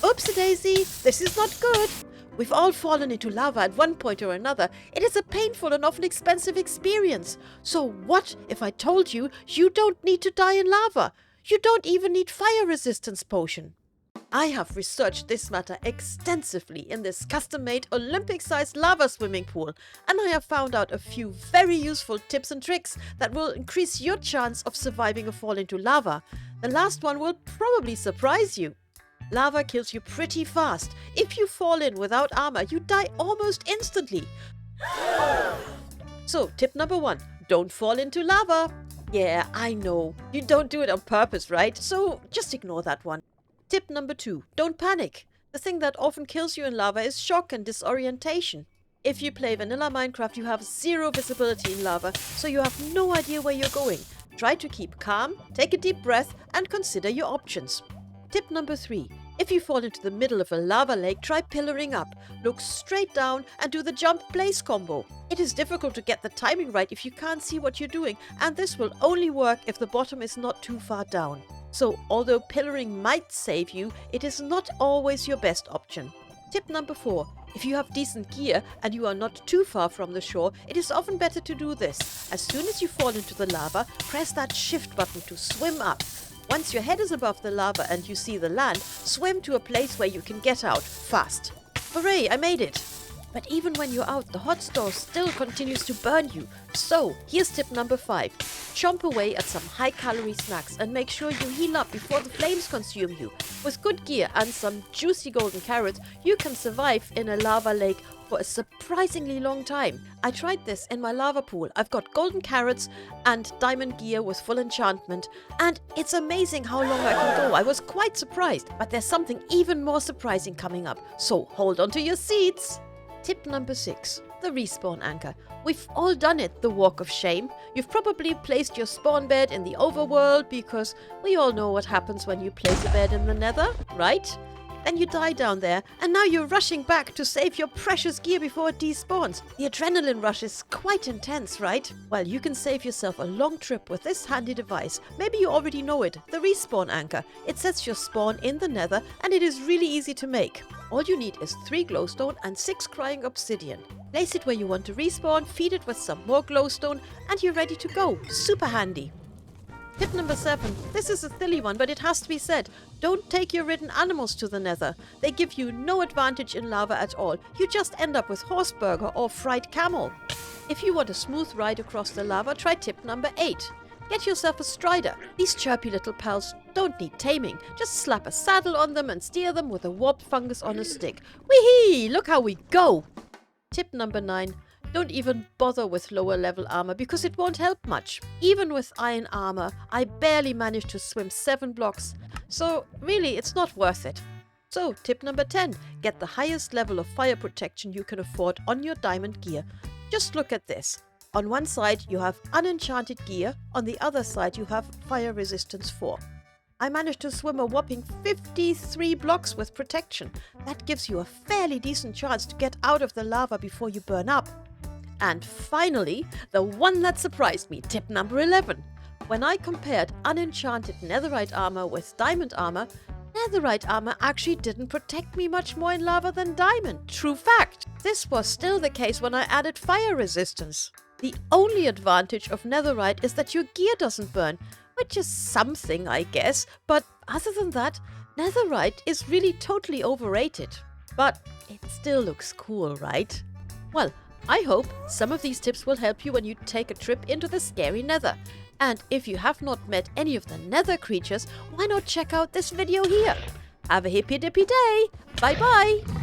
Oopsie-daisy, this is not good. We've all fallen into lava at one point or another. It is a painful and often expensive experience. So what if I told you you don't need to die in lava? You don't even need fire resistance potion. I have researched this matter extensively in this custom-made Olympic-sized lava swimming pool, and I have found out a few very useful tips and tricks that will increase your chance of surviving a fall into lava. The last one will probably surprise you. Lava kills you pretty fast. If you fall in without armor, you die almost instantly. So, tip number 1, don't fall into lava. Yeah, I know. You don't do it on purpose, right? So, just ignore that one. Tip number 2, don't panic. The thing that often kills you in lava is shock and disorientation. If you play vanilla Minecraft, you have zero visibility in lava, so you have no idea where you're going. Try to keep calm, take a deep breath, and consider your options. Tip number 3. If you fall into the middle of a lava lake, try pillaring up. Look straight down and do the jump place combo. It is difficult to get the timing right if you can't see what you're doing, and this will only work if the bottom is not too far down. So, although pillaring might save you, it is not always your best option. Tip number 4. If you have decent gear and you are not too far from the shore, it is often better to do this. As soon as you fall into the lava, press that shift button to swim up. Once your head is above the lava and you see the land, swim to a place where you can get out fast. Hooray, I made it! But even when you're out, the hot stove still continues to burn you. So, here's tip number 5. Chomp away at some high-calorie snacks and make sure you heal up before the flames consume you. With good gear and some juicy golden carrots, you can survive in a lava lake for a surprisingly long time. I tried this in my lava pool. I've got golden carrots and diamond gear with full enchantment, and it's amazing how long I can go. I was quite surprised, but there's something even more surprising coming up, so hold on to your seats. Tip number 6. The respawn anchor. We've all done it, the walk of shame. You've probably placed your spawn bed in the overworld because we all know what happens when you place a bed in the nether, right? Then you die down there, and now you're rushing back to save your precious gear before it despawns. The adrenaline rush is quite intense, right? Well, you can save yourself a long trip with this handy device. Maybe you already know it, the respawn anchor. It sets your spawn in the nether, and it is really easy to make. All you need is 3 glowstone and 6 crying obsidian. Place it where you want to respawn, feed it with some more glowstone, and you're ready to go. Super handy. Tip number 7. This is a silly one, but it has to be said. Don't take your ridden animals to the nether. They give you no advantage in lava at all. You just end up with horse burger or fried camel. If you want a smooth ride across the lava, try tip number 8. Get yourself a strider. These chirpy little pals don't need taming. Just slap a saddle on them and steer them with a warped fungus on a stick. Whee! Look how we go! Tip number 9. Don't even bother with lower level armor because it won't help much. Even with iron armor, I barely managed to swim 7 blocks. So really, it's not worth it. So, tip number 10. Get the highest level of fire protection you can afford on your diamond gear. Just look at this. On one side, you have unenchanted gear. On the other side, you have fire resistance 4. I managed to swim a whopping 53 blocks with protection. That gives you a fairly decent chance to get out of the lava before you burn up. And finally, the one that surprised me, tip number 11. When I compared unenchanted netherite armor with diamond armor, netherite armor actually didn't protect me much more in lava than diamond. True fact. This was still the case when I added fire resistance. The only advantage of netherite is that your gear doesn't burn, which is something, I guess, but other than that, netherite is really totally overrated. But it still looks cool, right? Well, I hope some of these tips will help you when you take a trip into the scary nether. And if you have not met any of the nether creatures, why not check out this video here? Have a hippy dippy day! Bye bye!